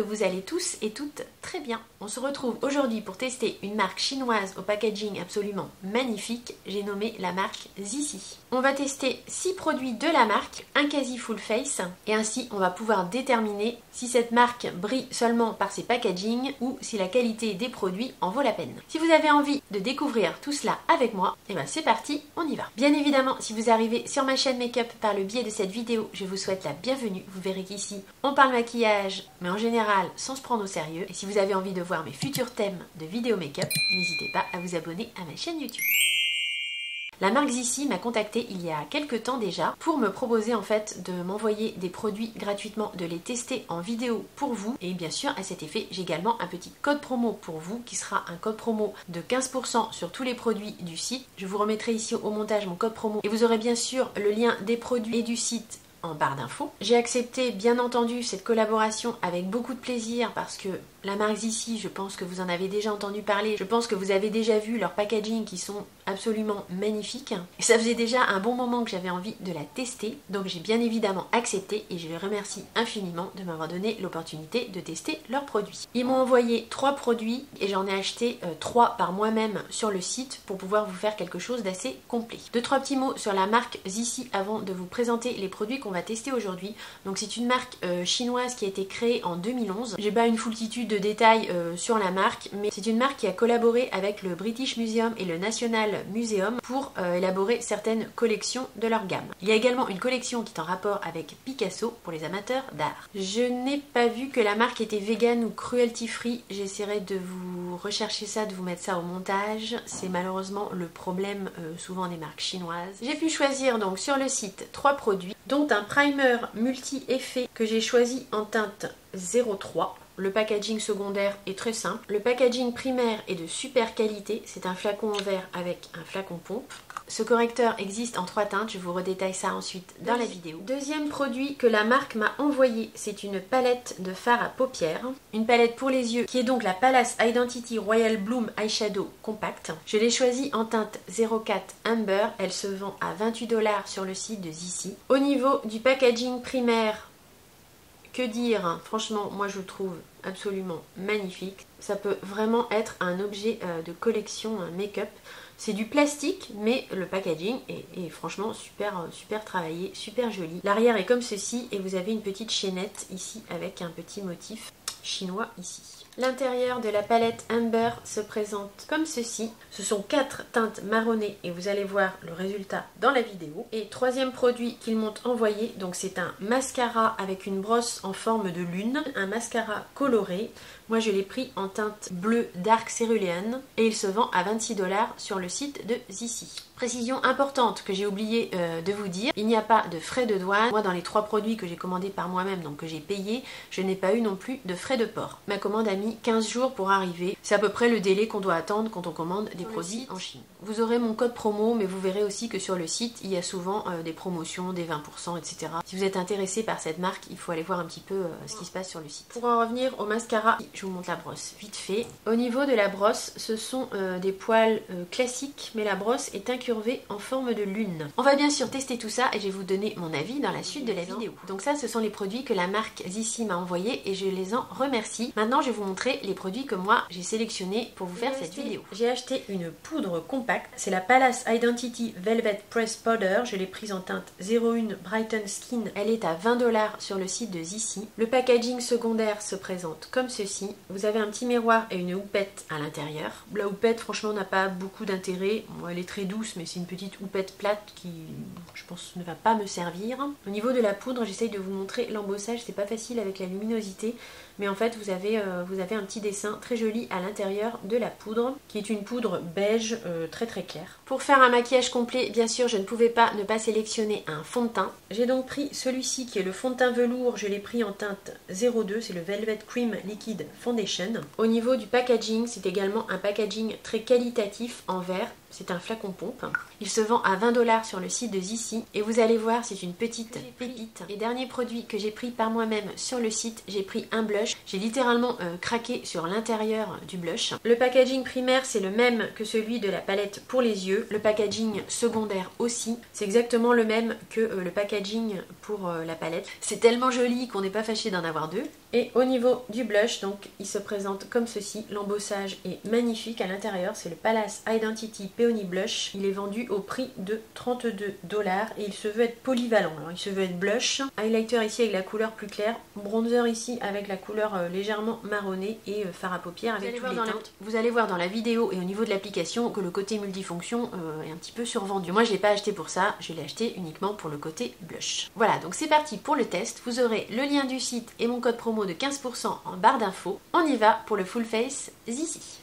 que vous allez tous et toutes très bien. On se retrouve aujourd'hui pour tester une marque chinoise au packaging absolument magnifique. J'ai nommé la marque Zissi. On va tester 6 produits de la marque, un quasi full face, et ainsi on va pouvoir déterminer si cette marque brille seulement par ses packaging ou si la qualité des produits en vaut la peine. Si vous avez envie de découvrir tout cela avec moi, et ben c'est parti, on y va. Bien évidemment, si vous arrivez sur ma chaîne Make-up par le biais de cette vidéo, je vous souhaite la bienvenue. Vous verrez qu'ici, on parle maquillage, mais en général sans se prendre au sérieux. Et si vous avez envie de voir mes futurs thèmes de vidéos make-up, n'hésitez pas à vous abonner à ma chaîne YouTube. La marque Zissi m'a contacté il y a quelques temps déjà pour me proposer en fait de m'envoyer des produits gratuitement, de les tester en vidéo pour vous. Et bien sûr, à cet effet, j'ai également un petit code promo pour vous qui sera un code promo de 15% sur tous les produits du site. Je vous remettrai ici au montage mon code promo et vous aurez bien sûr le lien des produits et du site en barre d'infos. J'ai accepté bien entendu cette collaboration avec beaucoup de plaisir parce que la marque Zissi, je pense que vous en avez déjà entendu parler, je pense que vous avez déjà vu leurs packaging qui sont absolument magnifiques. Et ça faisait déjà un bon moment que j'avais envie de la tester, donc j'ai bien évidemment accepté et je les remercie infiniment de m'avoir donné l'opportunité de tester leurs produits. Ils m'ont envoyé 3 produits et j'en ai acheté 3 par moi-même sur le site pour pouvoir vous faire quelque chose d'assez complet. 2-3 petits mots sur la marque Zissi avant de vous présenter les produits qu'on va tester aujourd'hui. Donc c'est une marque chinoise qui a été créée en 2011. J'ai pas une foultitude de détails sur la marque, mais c'est une marque qui a collaboré avec le British Museum et le National Museum pour élaborer certaines collections de leur gamme. Il y a également une collection qui est en rapport avec Picasso pour les amateurs d'art. Je n'ai pas vu que la marque était vegan ou cruelty free. J'essaierai de vous rechercher ça, de vous mettre ça au montage. C'est malheureusement le problème souvent des marques chinoises. J'ai pu choisir donc sur le site 3 produits, dont un primer multi-effet que j'ai choisi en teinte 03. Le packaging secondaire est très simple. Le packaging primaire est de super qualité. C'est un flacon en verre avec un flacon pompe. Ce correcteur existe en 3 teintes, je vous redétaille ça ensuite dans la vidéo. Deuxième produit que la marque m'a envoyé, c'est une palette de fard à paupières. Une palette pour les yeux qui est donc la Palace Identity Royal Bloom Eyeshadow Compact. Je l'ai choisie en teinte 04 Amber. Elle se vend à 28$ sur le site de Zissi. Au niveau du packaging primaire, que dire, hein, franchement, moi je le trouve absolument magnifique. Ça peut vraiment être un objet de collection make-up. C'est du plastique, mais le packaging est franchement super travaillé, super joli. L'arrière est comme ceci et vous avez une petite chaînette ici avec un petit motif chinois ici. L'intérieur de la palette Amber se présente comme ceci. Ce sont 4 teintes marronnées et vous allez voir le résultat dans la vidéo. Et troisième produit qu'ils m'ont envoyé, donc c'est un mascara avec une brosse en forme de lune, un mascara coloré. Moi je l'ai pris en teinte bleue Dark Cerulean et il se vend à 26$ sur le site de Zissi. Précision importante que j'ai oublié de vous dire, il n'y a pas de frais de douane. Moi dans les 3 produits que j'ai commandés par moi-même, donc que j'ai payé, je n'ai pas eu non plus de frais de port. Ma commande a mis 15 jours pour arriver. C'est à peu près le délai qu'on doit attendre quand on commande des produits en Chine. Vous aurez mon code promo, mais vous verrez aussi que sur le site, il y a souvent des promotions, des 20%, etc. Si vous êtes intéressé par cette marque, il faut aller voir un petit peu ce qui se passe sur le site. Pour en revenir au mascara, je vous montre la brosse vite fait. Au niveau de la brosse, ce sont des poils classiques, mais la brosse est incurvée en forme de lune. On va bien sûr tester tout ça et je vais vous donner mon avis dans la suite de la vidéo. Donc ça, ce sont les produits que la marque Zissi m'a envoyés et je les en remercie. Maintenant, je vais vous montrer les produits que moi j'ai sélectionnés pour vous faire cette vidéo. J'ai acheté une poudre compacte. C'est la Palace Identity Velvet Press Powder. Je l'ai prise en teinte 01 Brighten Skin. Elle est à 20$ sur le site de Zissi. Le packaging secondaire se présente comme ceci. Vous avez un petit miroir et une houppette à l'intérieur. La houppette, franchement, n'a pas beaucoup d'intérêt. Bon, elle est très douce, mais c'est une petite houppette plate qui, je pense, ne va pas me servir. Au niveau de la poudre, j'essaye de vous montrer l'embossage. C'est pas facile avec la luminosité, mais en fait, vous avez un petit dessin très joli à l'intérieur de la poudre, qui est une poudre beige très claire. Pour faire un maquillage complet, bien sûr, je ne pouvais pas ne pas sélectionner un fond de teint. J'ai donc pris celui-ci qui est le fond de teint velours. Je l'ai pris en teinte 02, c'est le Velvet Cream Liquid Foundation. Au niveau du packaging, c'est également un packaging très qualitatif en verre. C'est un flacon pompe. Il se vend à 20$ sur le site de Zissi et vous allez voir, c'est une petite pépite. Et dernier produit que j'ai pris par moi-même sur le site, j'ai pris un blush. J'ai littéralement craqué sur l'intérieur du blush. Le packaging primaire, c'est le même que celui de la palette pour les yeux. Le packaging secondaire aussi, c'est exactement le même que le packaging pour la palette. C'est tellement joli qu'on n'est pas fâché d'en avoir deux. Et au niveau du blush, donc il se présente comme ceci. L'embossage est magnifique à l'intérieur. C'est le Palace Identity Peony Blush. Il est vendu au prix de 32 $ et il se veut être polyvalent. Alors il se veut être blush, highlighter ici avec la couleur plus claire, bronzer ici avec la couleur légèrement marronnée et fard à paupières avec toutes les teintes. Vous allez voir dans la vidéo et au niveau de l'application que le côté multifonction est un petit peu survendu. Moi je ne l'ai pas acheté pour ça, je l'ai acheté uniquement pour le côté blush. Voilà, donc c'est parti pour le test. Vous aurez le lien du site et mon code promo de 15% en barre d'infos. On y va pour le full face Zizi.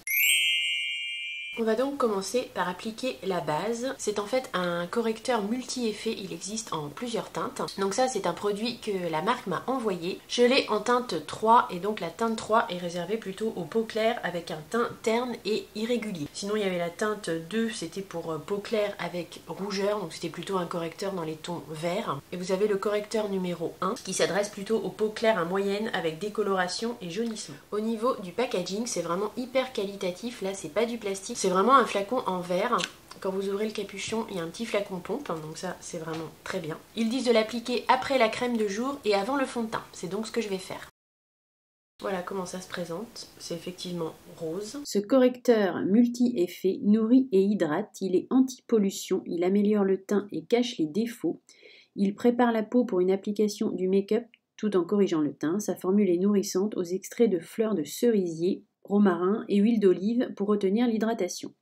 On va donc commencer par appliquer la base. C'est en fait un correcteur multi-effet, il existe en plusieurs teintes. Donc ça c'est un produit que la marque m'a envoyé. Je l'ai en teinte 3 et donc la teinte 3 est réservée plutôt aux peaux claires avec un teint terne et irrégulier. Sinon il y avait la teinte 2, c'était pour peau claire avec rougeur, donc c'était plutôt un correcteur dans les tons verts. Et vous avez le correcteur numéro 1 qui s'adresse plutôt aux peaux claires à moyenne avec décoloration et jaunissement. Au niveau du packaging, c'est vraiment hyper qualitatif. Là c'est pas du plastique, c'est vraiment un flacon en verre. Quand vous ouvrez le capuchon, il y a un petit flacon pompe, donc ça c'est vraiment très bien. Ils disent de l'appliquer après la crème de jour et avant le fond de teint. C'est donc ce que je vais faire. Voilà comment ça se présente, c'est effectivement rose. Ce correcteur multi-effet nourrit et hydrate, il est anti-pollution, il améliore le teint et cache les défauts. Il prépare la peau pour une application du make-up tout en corrigeant le teint. Sa formule est nourrissante aux extraits de fleurs de cerisier, romarin et huile d'olive pour retenir l'hydratation.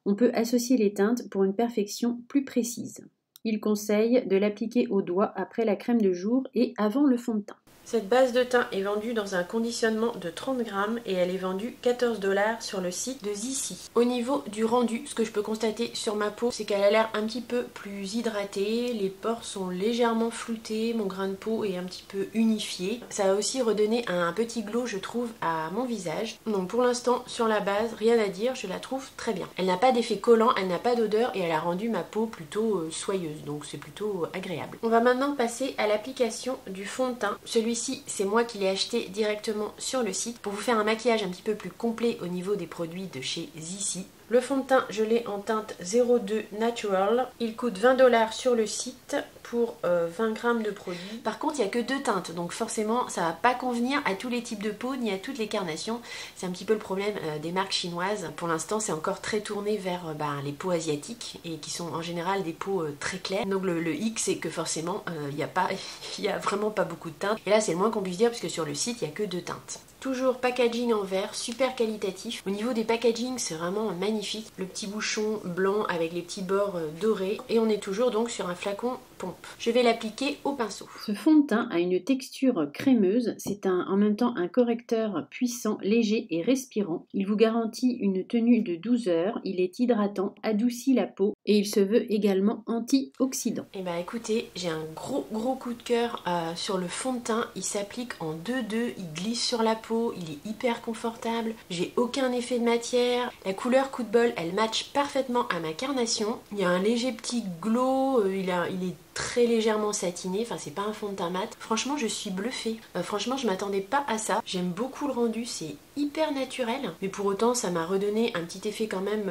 On peut associer les teintes pour une perfection plus précise. Il conseille de l'appliquer au doigt après la crème de jour et avant le fond de teint. Cette base de teint est vendue dans un conditionnement de 30 grammes et elle est vendue 14 $ sur le site de Zizi. Au niveau du rendu, ce que je peux constater sur ma peau, c'est qu'elle a l'air un petit peu plus hydratée, les pores sont légèrement floutés, mon grain de peau est un petit peu unifié. Ça a aussi redonné un petit glow, je trouve, à mon visage. Donc pour l'instant, sur la base, rien à dire, je la trouve très bien. Elle n'a pas d'effet collant, elle n'a pas d'odeur et elle a rendu ma peau plutôt soyeuse, donc c'est plutôt agréable. On va maintenant passer à l'application du fond de teint. Celui-ci, c'est moi qui l'ai acheté directement sur le site pour vous faire un maquillage un petit peu plus complet au niveau des produits de chez Zizi. Le fond de teint, je l'ai en teinte 02 Natural. Il coûte 20 $ sur le site pour 20 grammes de produit. Par contre, il n'y a que 2 teintes, donc forcément, ça ne va pas convenir à tous les types de peau ni à toutes les carnations. C'est un petit peu le problème des marques chinoises. Pour l'instant, c'est encore très tourné vers les peaux asiatiques et qui sont en général des peaux très claires. Donc le hic, c'est que forcément, il n'y a vraiment pas beaucoup de teintes. Et là, c'est le moins qu'on puisse dire parce que sur le site, il n'y a que 2 teintes. Toujours packaging en verre, super qualitatif. Au niveau des packaging, c'est vraiment magnifique. Le petit bouchon blanc avec les petits bords dorés. Et on est toujours donc sur un flacon pompe. Je vais l'appliquer au pinceau. Ce fond de teint a une texture crémeuse. C'est en même temps un correcteur puissant, léger et respirant. Il vous garantit une tenue de 12 heures. Il est hydratant, adoucit la peau et il se veut également antioxydant. Et bah écoutez, j'ai un gros coup de cœur sur le fond de teint. Il s'applique en 2-2, il glisse sur la peau, il est hyper confortable. J'ai aucun effet de matière. La couleur coup de bol, elle match parfaitement à ma carnation. Il y a un léger petit glow, il est très légèrement satiné, enfin c'est pas un fond de teint mat. Franchement je suis bluffée, franchement je m'attendais pas à ça. J'aime beaucoup le rendu, c'est hyper naturel, mais pour autant ça m'a redonné un petit effet quand même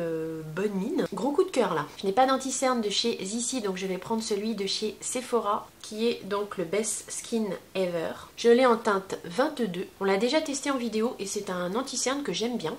bonne mine. Gros coup de cœur là. Je n'ai pas d'anti-cerne de chez Zizi, donc je vais prendre celui de chez Sephora qui est donc le Best Skin Ever. Je l'ai en teinte 22, on l'a déjà testé en vidéo et c'est un anti-cerne que j'aime bien.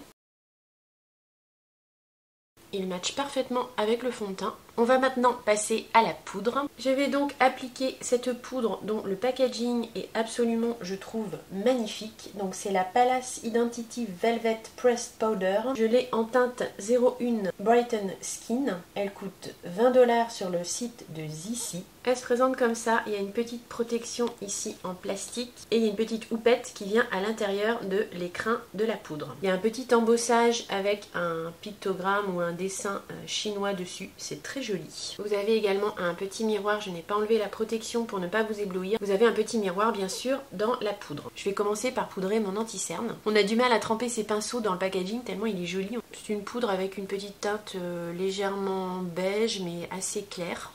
Il match parfaitement avec le fond de teint. On va maintenant passer à la poudre. Je vais donc appliquer cette poudre dont le packaging est absolument, je trouve, magnifique. Donc c'est la Palace Identity Velvet Pressed Powder. Je l'ai en teinte 01 Brighten Skin. Elle coûte 20 $ sur le site de Zizi. Elle se présente comme ça, il y a une petite protection ici en plastique et il y a une petite houppette qui vient à l'intérieur de l'écrin de la poudre. Il y a un petit embossage avec un pictogramme ou un dessin chinois dessus, c'est très joli. Vous avez également un petit miroir, je n'ai pas enlevé la protection pour ne pas vous éblouir. Vous avez un petit miroir bien sûr dans la poudre. Je vais commencer par poudrer mon anti-cerne. On a du mal à tremper ses pinceaux dans le packaging tellement il est joli. C'est une poudre avec une petite teinte légèrement beige mais assez claire.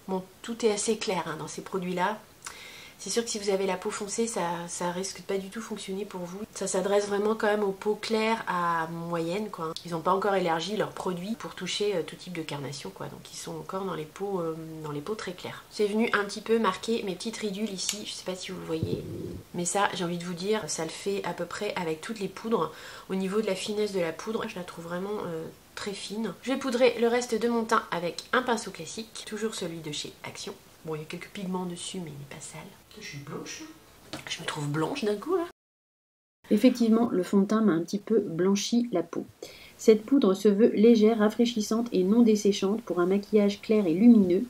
Bon, tout est assez clair dans ces produits-là. C'est sûr que si vous avez la peau foncée, ça risque pas du tout fonctionner pour vous. Ça s'adresse vraiment quand même aux peaux claires à moyenne, quoi. Ils n'ont pas encore élargi leurs produits pour toucher tout type de carnation, quoi. Donc ils sont encore dans les peaux très claires. C'est venu un petit peu marquer mes petites ridules ici, je sais pas si vous le voyez. Mais ça, j'ai envie de vous dire, ça le fait à peu près avec toutes les poudres. Au niveau de la finesse de la poudre, je la trouve vraiment très fine. Je vais poudrer le reste de mon teint avec un pinceau classique, toujours celui de chez Action. Bon, il y a quelques pigments dessus, mais il n'est pas sale. Je suis blanche. Je me trouve blanche d'un coup, là. Effectivement, le fond de teint m'a un petit peu blanchi la peau. Cette poudre se veut légère, rafraîchissante et non desséchante pour un maquillage clair et lumineux,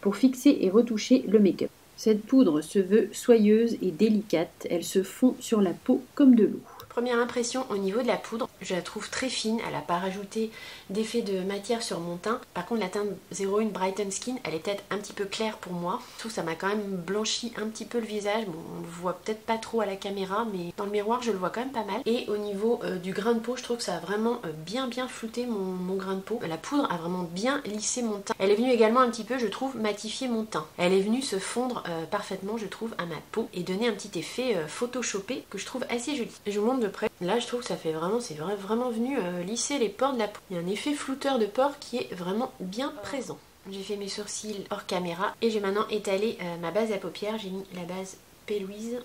pour fixer et retoucher le make-up. Cette poudre se veut soyeuse et délicate, elle se fond sur la peau comme de l'eau. Première impression au niveau de la poudre, je la trouve très fine, elle n'a pas rajouté d'effet de matière sur mon teint. Par contre la teinte 01 Brighten Skin, elle est peut-être un petit peu claire pour moi. Je trouve que ça m'a quand même blanchi un petit peu le visage. Bon, on le voit peut-être pas trop à la caméra, mais dans le miroir je le vois quand même pas mal. Et au niveau du grain de peau, je trouve que ça a vraiment bien flouté mon grain de peau. La poudre a vraiment bien lissé mon teint. Elle est venue également un petit peu, je trouve, matifier mon teint. Elle est venue se fondre parfaitement, je trouve, à ma peau et donner un petit effet photoshopé que je trouve assez joli. Je vous montre de près. Là je trouve que ça fait vraiment, c'est vraiment venu lisser les pores de la peau. Il y a un effet flouteur de pores qui est vraiment bien présent. J'ai fait mes sourcils hors caméra et j'ai maintenant étalé ma base à paupières. J'ai mis la base P. Louise,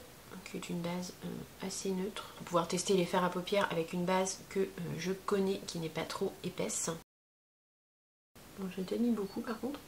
qui est une base assez neutre. Pour pouvoir tester les fards à paupières avec une base que je connais, qui n'est pas trop épaisse. Bon, je t'ai mis beaucoup par contre.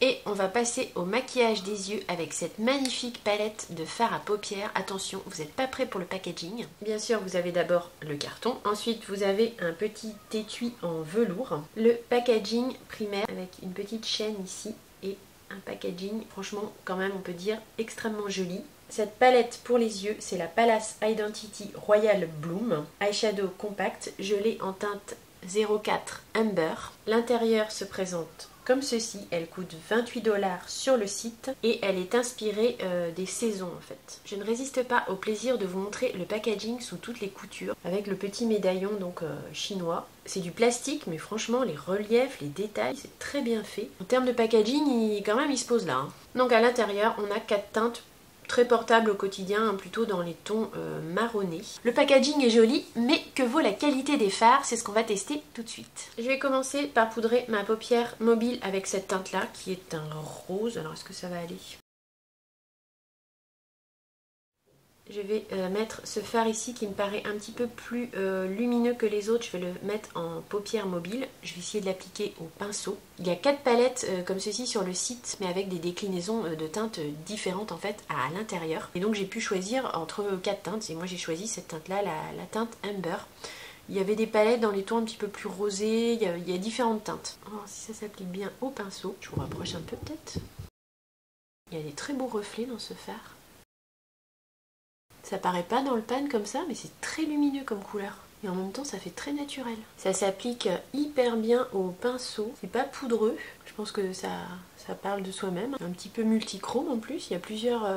Et on va passer au maquillage des yeux avec cette magnifique palette de fard à paupières. Attention, vous n'êtes pas prêts pour le packaging. Bien sûr, vous avez d'abord le carton. Ensuite, vous avez un petit étui en velours. Le packaging primaire avec une petite chaîne ici et un packaging, franchement, quand même, on peut dire extrêmement joli. Cette palette pour les yeux, c'est la Palace Identity Royal Bloom Eyeshadow Compact. Je l'ai en teinte 04 Amber. L'intérieur se présente comme ceci, elle coûte 28 $ sur le site et elle est inspirée des saisons en fait. Je ne résiste pas au plaisir de vous montrer le packaging sous toutes les coutures avec le petit médaillon donc chinois. C'est du plastique mais franchement les reliefs, les détails, c'est très bien fait. En termes de packaging, quand même il se pose là. Donc à l'intérieur, on a 4 teintes très portable au quotidien, plutôt dans les tons marronnés. Le packaging est joli, mais que vaut la qualité des fards? C'est ce qu'on va tester tout de suite. Je vais commencer par poudrer ma paupière mobile avec cette teinte-là, qui est un rose. Alors, est-ce que ça va aller? Je vais mettre ce fard ici qui me paraît un petit peu plus lumineux que les autres. Je vais le mettre en paupière mobile. Je vais essayer de l'appliquer au pinceau. Il y a 4 palettes comme ceci sur le site, mais avec des déclinaisons de teintes différentes en fait à l'intérieur. Et donc j'ai pu choisir entre 4 teintes. Et moi j'ai choisi cette teinte-là, la teinte Amber. Il y avait des palettes dans les tons un petit peu plus rosés. Il y a différentes teintes. On va voir si ça s'applique bien au pinceau. Je vous rapproche un peu peut-être. Il y a des très beaux reflets dans ce fard. Ça paraît pas dans le pan comme ça, mais c'est très lumineux comme couleur. Et en même temps, ça fait très naturel. Ça s'applique hyper bien au pinceau. C'est pas poudreux. Je pense que ça parle de soi-même. Un petit peu multichrome en plus. Il y a plusieurs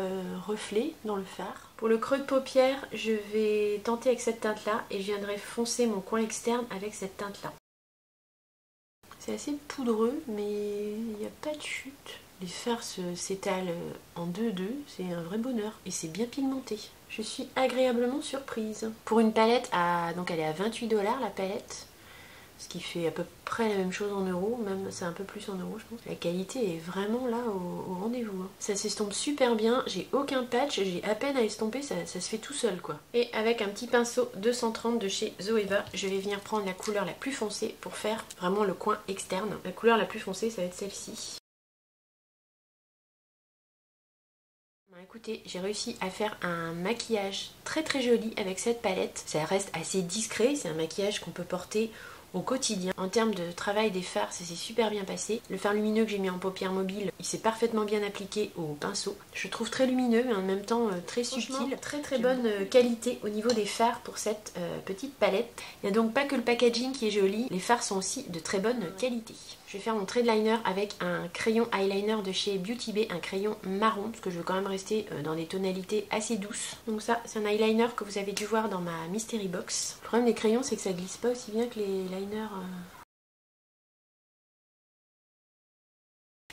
reflets dans le fard. Pour le creux de paupière, je vais tenter avec cette teinte-là et je viendrai foncer mon coin externe avec cette teinte-là. C'est assez poudreux, mais il n'y a pas de chute. Les fards s'étalent en 2-2, c'est un vrai bonheur. Et c'est bien pigmenté. Je suis agréablement surprise. Pour une palette, donc elle est à 28 $ la palette. Ce qui fait à peu près la même chose en euros, même c'est un peu plus en euros je pense. La qualité est vraiment là au rendez-vous. Hein. Ça s'estompe super bien, j'ai aucun patch, j'ai à peine à estomper, ça se fait tout seul quoi. Et avec un petit pinceau 230 de chez Zoeva, je vais venir prendre la couleur la plus foncée pour faire vraiment le coin externe. La couleur la plus foncée, ça va être celle-ci. Écoutez, j'ai réussi à faire un maquillage très très joli avec cette palette. Ça reste assez discret, c'est un maquillage qu'on peut porter au quotidien. En termes de travail des fards, ça s'est super bien passé. Le fard lumineux que j'ai mis en paupière mobile, il s'est parfaitement bien appliqué au pinceau. Je le trouve très lumineux mais en même temps très subtil. Très très bonne qualité au niveau des fards pour cette petite palette. Il n'y a donc pas que le packaging qui est joli, les fards sont aussi de très bonne qualité. Je vais faire mon trait de liner avec un crayon eyeliner de chez Beauty Bay, un crayon marron, parce que je veux quand même rester dans des tonalités assez douces. Donc ça, c'est un eyeliner que vous avez dû voir dans ma mystery box. Le problème des crayons, c'est que ça glisse pas aussi bien que les liners.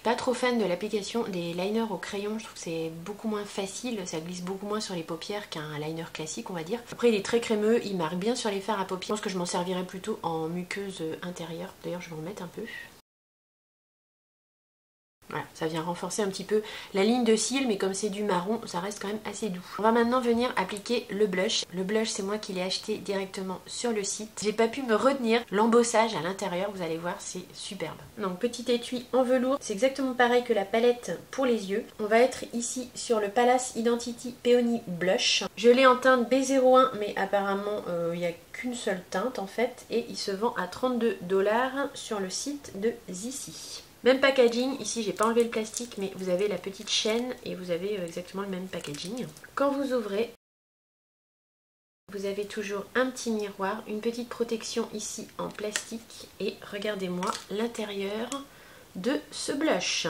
pas trop fan de l'application des liners au crayon, je trouve que c'est beaucoup moins facile, ça glisse beaucoup moins sur les paupières qu'un liner classique on va dire. Après il est très crémeux, il marque bien sur les fards à paupières, je pense que je m'en servirai plutôt en muqueuse intérieure, d'ailleurs je vais en mettre un peu. Voilà, ça vient renforcer un petit peu la ligne de cils, mais comme c'est du marron, ça reste quand même assez doux. On va maintenant venir appliquer le blush. Le blush, c'est moi qui l'ai acheté directement sur le site. J'ai pas pu me retenir l'embossage à l'intérieur, vous allez voir, c'est superbe. Donc petit étui en velours, c'est exactement pareil que la palette pour les yeux. On va être ici sur le Palace Identity Peony Blush. Je l'ai en teinte B01, mais apparemment il n'y a qu'une seule teinte en fait, et il se vend à 32 $ sur le site de Zissi. Même packaging, ici j'ai pas enlevé le plastique mais vous avez la petite chaîne et vous avez exactement le même packaging. Quand vous ouvrez, vous avez toujours un petit miroir, une petite protection ici en plastique et regardez-moi l'intérieur de ce blush.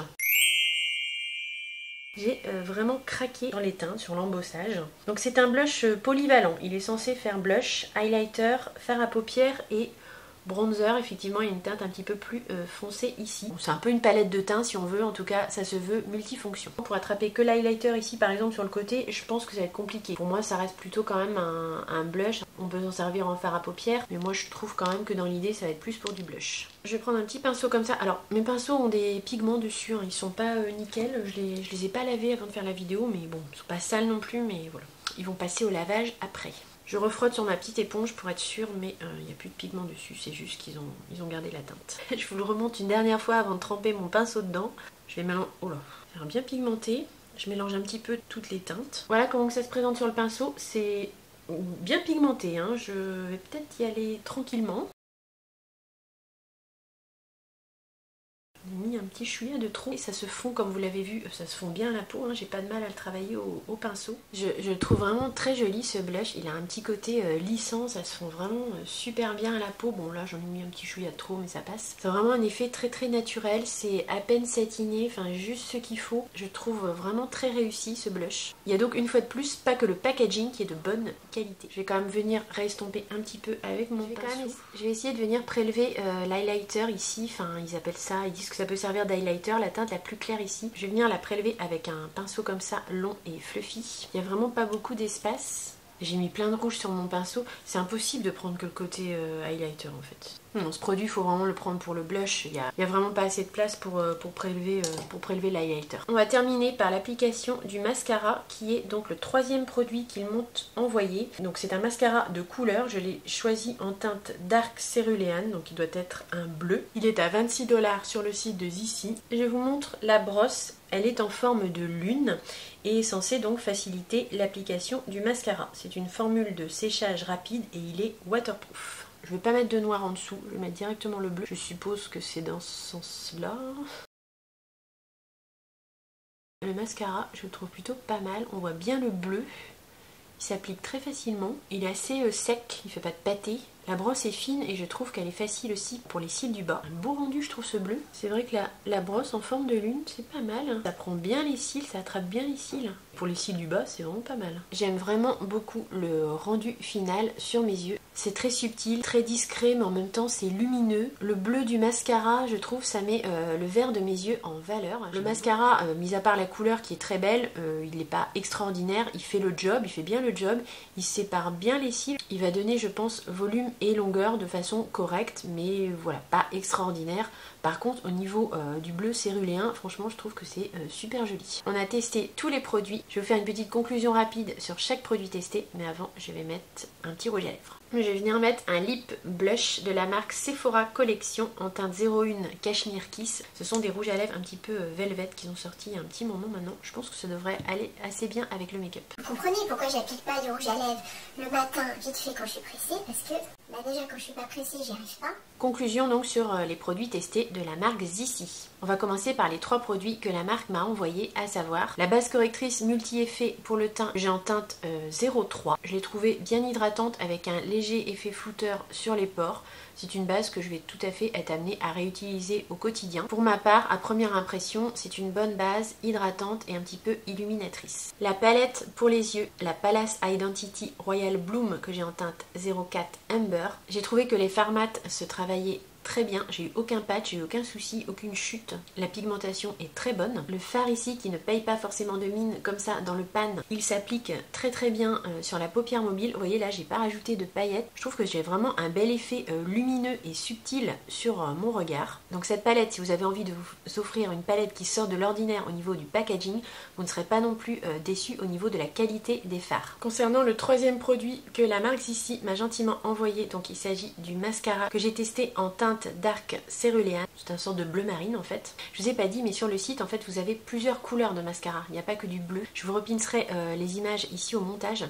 J'ai vraiment craqué sur les teintes, sur l'embossage. Donc c'est un blush polyvalent, il est censé faire blush, highlighter, fard à paupières et bronzer. Effectivement il y a une teinte un petit peu plus foncée ici. Bon, c'est un peu une palette de teintes si on veut, en tout cas ça se veut multifonction. Pour attraper que l'highlighter ici par exemple sur le côté, je pense que ça va être compliqué. Pour moi ça reste plutôt quand même un blush. On peut s'en servir en fard à paupières, mais moi je trouve quand même que dans l'idée ça va être plus pour du blush. Je vais prendre un petit pinceau comme ça. Alors mes pinceaux ont des pigments dessus, hein. Ils sont pas nickel, je les ai pas lavés avant de faire la vidéo, mais bon, ils sont pas sales non plus, mais voilà. Ils vont passer au lavage après. Je refrotte sur ma petite éponge pour être sûre, mais il n'y a plus de pigment dessus, c'est juste qu'ils ont gardé la teinte. Je vous le remonte une dernière fois avant de tremper mon pinceau dedans. Je vais maintenant, oh là, faire bien pigmenté. Je mélange un petit peu toutes les teintes. Voilà comment ça se présente sur le pinceau, c'est bien pigmenté, hein. Je vais peut-être y aller tranquillement. J'ai mis un petit chouïa de trop et ça se fond comme vous l'avez vu, ça se fond bien à la peau, hein. J'ai pas de mal à le travailler au pinceau. Je le trouve vraiment très joli ce blush, il a un petit côté lissant, ça se fond vraiment super bien à la peau. Bon là j'en ai mis un petit chouïa de trop mais ça passe. C'est vraiment un effet très très naturel, c'est à peine satiné, enfin juste ce qu'il faut. Je trouve vraiment très réussi ce blush. Il y a donc une fois de plus pas que le packaging qui est de bonne qualité. Je vais quand même venir restomper un petit peu avec mon pinceau. Je vais essayer de venir prélever l'highlighter ici, enfin ils appellent ça, ils disent que ça peut servir d'highlighter, la teinte la plus claire ici. Je vais venir la prélever avec un pinceau comme ça, long et fluffy. Il n'y a vraiment pas beaucoup d'espace. J'ai mis plein de rouge sur mon pinceau. C'est impossible de prendre que le côté highlighter en fait. Non, ce produit, il faut vraiment le prendre pour le blush. Il n'y a vraiment pas assez de place pour prélever l'highlighter. On va terminer par l'application du mascara qui est donc le troisième produit qu'ils m'ont envoyé. Donc c'est un mascara de couleur. Je l'ai choisi en teinte Dark Cerulean, donc il doit être un bleu. Il est à 26 $ sur le site de Zissi. Je vous montre la brosse. Elle est en forme de lune et est censée donc faciliter l'application du mascara. C'est une formule de séchage rapide et il est waterproof. Je ne vais pas mettre de noir en dessous, je vais mettre directement le bleu. Je suppose que c'est dans ce sens-là. Le mascara, je le trouve plutôt pas mal. On voit bien le bleu. Il s'applique très facilement. Il est assez sec, il ne fait pas de pâté. La brosse est fine et je trouve qu'elle est facile aussi pour les cils du bas. Un beau rendu je trouve ce bleu. C'est vrai que la brosse en forme de lune c'est pas mal. Ça prend bien les cils, ça attrape bien les cils. Pour les cils du bas c'est vraiment pas mal. J'aime vraiment beaucoup le rendu final sur mes yeux. C'est très subtil, très discret mais en même temps c'est lumineux. Le bleu du mascara je trouve ça met le vert de mes yeux en valeur. Le mascara, mis à part la couleur qui est très belle, il n'est pas extraordinaire. Il fait le job, il fait bien le job. Il sépare bien les cils. Il va donner je pense volume et longueur de façon correcte mais voilà, pas extraordinaire. Par contre au niveau du bleu céruléen, franchement je trouve que c'est super joli. On a testé tous les produits. Je vais faire une petite conclusion rapide sur chaque produit testé, mais avant je vais mettre un petit rouge à lèvres. Je vais venir mettre un lip blush de la marque Sephora Collection en teinte 01 Cashmere Kiss. Ce sont des rouges à lèvres un petit peu velvet qui ont sorti il y a un petit moment maintenant. Je pense que ça devrait aller assez bien avec le make-up. Vous comprenez pourquoi j'applique pas du rouge à lèvres le matin vite fait quand je suis pressée? Parce que déjà quand je suis pas pressée j'y arrive pas. Conclusion donc sur les produits testés de la marque Zissi. On va commencer par les 3 produits que la marque m'a envoyés, à savoir la base correctrice multi-effet pour le teint, j'ai en teinte 03. Je l'ai trouvée bien hydratante avec un léger effet flouteur sur les pores. C'est une base que je vais tout à fait être amenée à réutiliser au quotidien. Pour ma part, à première impression, c'est une bonne base hydratante et un petit peu illuminatrice. La palette pour les yeux, la Palace Identity Royal Bloom que j'ai en teinte 04 Amber. J'ai trouvé que les fards mat se travaillaient très bien, j'ai eu aucun patch, j'ai eu aucun souci, aucune chute. La pigmentation est très bonne. Le fard ici qui ne paye pas forcément de mine comme ça dans le pan, il s'applique très bien sur la paupière mobile. Vous voyez là, j'ai pas rajouté de paillettes. Je trouve que j'ai vraiment un bel effet lumineux et subtil sur mon regard. Donc cette palette, si vous avez envie de vous offrir une palette qui sort de l'ordinaire au niveau du packaging, vous ne serez pas non plus déçu au niveau de la qualité des fards. Concernant le troisième produit que la marque Zissi m'a gentiment envoyé, donc il s'agit du mascara que j'ai testé en teinte dark céruléane. C'est un sorte de bleu marine en fait. Je vous ai pas dit, mais sur le site en fait vous avez plusieurs couleurs de mascara. Il n'y a pas que du bleu. Je vous repincerai les images ici au montage.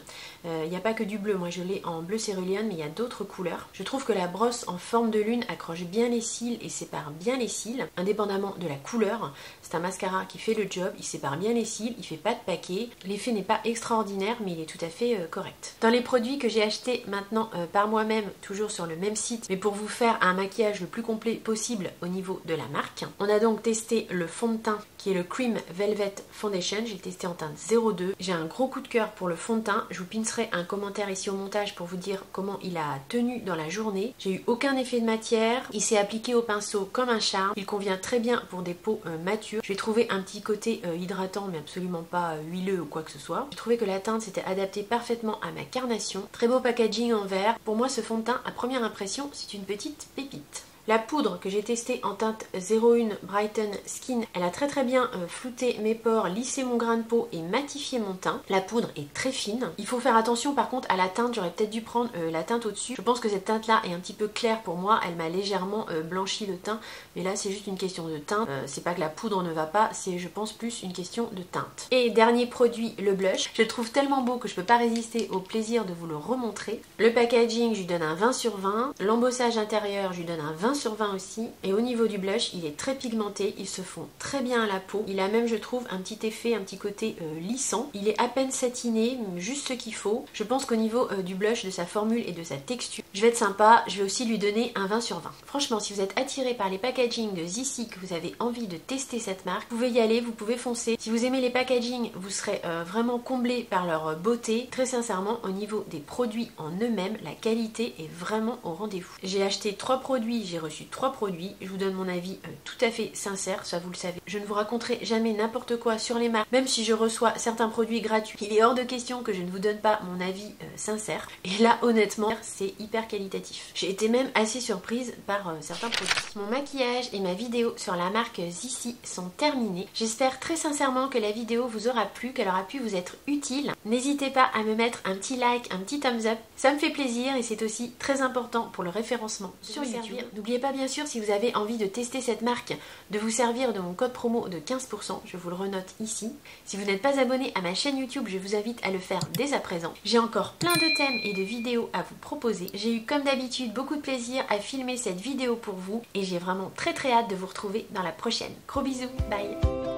Il n'y a pas que du bleu. Moi je l'ai en bleu céruléane, mais il y a d'autres couleurs. Je trouve que la brosse en forme de lune accroche bien les cils et sépare bien les cils, indépendamment de la couleur. C'est un mascara qui fait le job. Il sépare bien les cils, il fait pas de paquet. L'effet n'est pas extraordinaire, mais il est tout à fait correct. Dans les produits que j'ai achetés maintenant par moi-même, toujours sur le même site, mais pour vous faire un maquillage le plus complet possible au niveau de la marque, on a donc testé le fond de teint qui est le Cream Velvet Foundation. J'ai testé en teinte 02. J'ai un gros coup de cœur pour le fond de teint. Je vous pincerai un commentaire ici au montage pour vous dire comment il a tenu dans la journée. J'ai eu aucun effet de matière. Il s'est appliqué au pinceau comme un charme. Il convient très bien pour des peaux matures. J'ai trouvé un petit côté hydratant, mais absolument pas huileux ou quoi que ce soit. J'ai trouvé que la teinte s'était adaptée parfaitement à ma carnation. Très beau packaging en verre. Pour moi, ce fond de teint, à première impression, c'est une petite pépite. La poudre que j'ai testée en teinte 01 Brighten Skin, elle a très bien flouté mes pores, lissé mon grain de peau et matifié mon teint. La poudre est très fine. Il faut faire attention par contre à la teinte, j'aurais peut-être dû prendre la teinte au-dessus. Je pense que cette teinte là est un petit peu claire pour moi, elle m'a légèrement blanchi le teint, mais là c'est juste une question de teinte. C'est pas que la poudre ne va pas, c'est je pense plus une question de teinte. Et dernier produit, le blush. Je le trouve tellement beau que je peux pas résister au plaisir de vous le remontrer. Le packaging, je lui donne un 20 sur 20. L'embossage intérieur, je lui donne un 20 sur 20 aussi. Et au niveau du blush, il est très pigmenté, il se fond très bien à la peau. Il a même, je trouve, un petit effet, un petit côté lissant. Il est à peine satiné, juste ce qu'il faut. Je pense qu'au niveau du blush, de sa formule et de sa texture, je vais être sympa, je vais aussi lui donner un 20 sur 20. Franchement, si vous êtes attiré par les packaging de Zissi, que vous avez envie de tester cette marque, vous pouvez y aller, vous pouvez foncer. Si vous aimez les packaging, vous serez vraiment comblé par leur beauté. Très sincèrement, au niveau des produits en eux-mêmes, la qualité est vraiment au rendez-vous. J'ai acheté 3 produits, j'ai reçu 3 produits. Je vous donne mon avis tout à fait sincère, ça vous le savez. Je ne vous raconterai jamais n'importe quoi sur les marques, même si je reçois certains produits gratuits. Il est hors de question que je ne vous donne pas mon avis sincère. Et là, honnêtement, c'est hyper qualitatif. J'ai été même assez surprise par certains produits. Mon maquillage et ma vidéo sur la marque Zissi sont terminés. J'espère très sincèrement que la vidéo vous aura plu, qu'elle aura pu vous être utile. N'hésitez pas à me mettre un petit like, un petit thumbs up. Ça me fait plaisir et c'est aussi très important pour le référencement sur YouTube. N'oubliez pas bien sûr, si vous avez envie de tester cette marque, de vous servir de mon code promo de 15%, je vous le renote ici. Si vous n'êtes pas abonné à ma chaîne YouTube, je vous invite à le faire dès à présent. J'ai encore plein de thèmes et de vidéos à vous proposer. J'ai eu comme d'habitude beaucoup de plaisir à filmer cette vidéo pour vous et j'ai vraiment très hâte de vous retrouver dans la prochaine. Gros bisous, bye!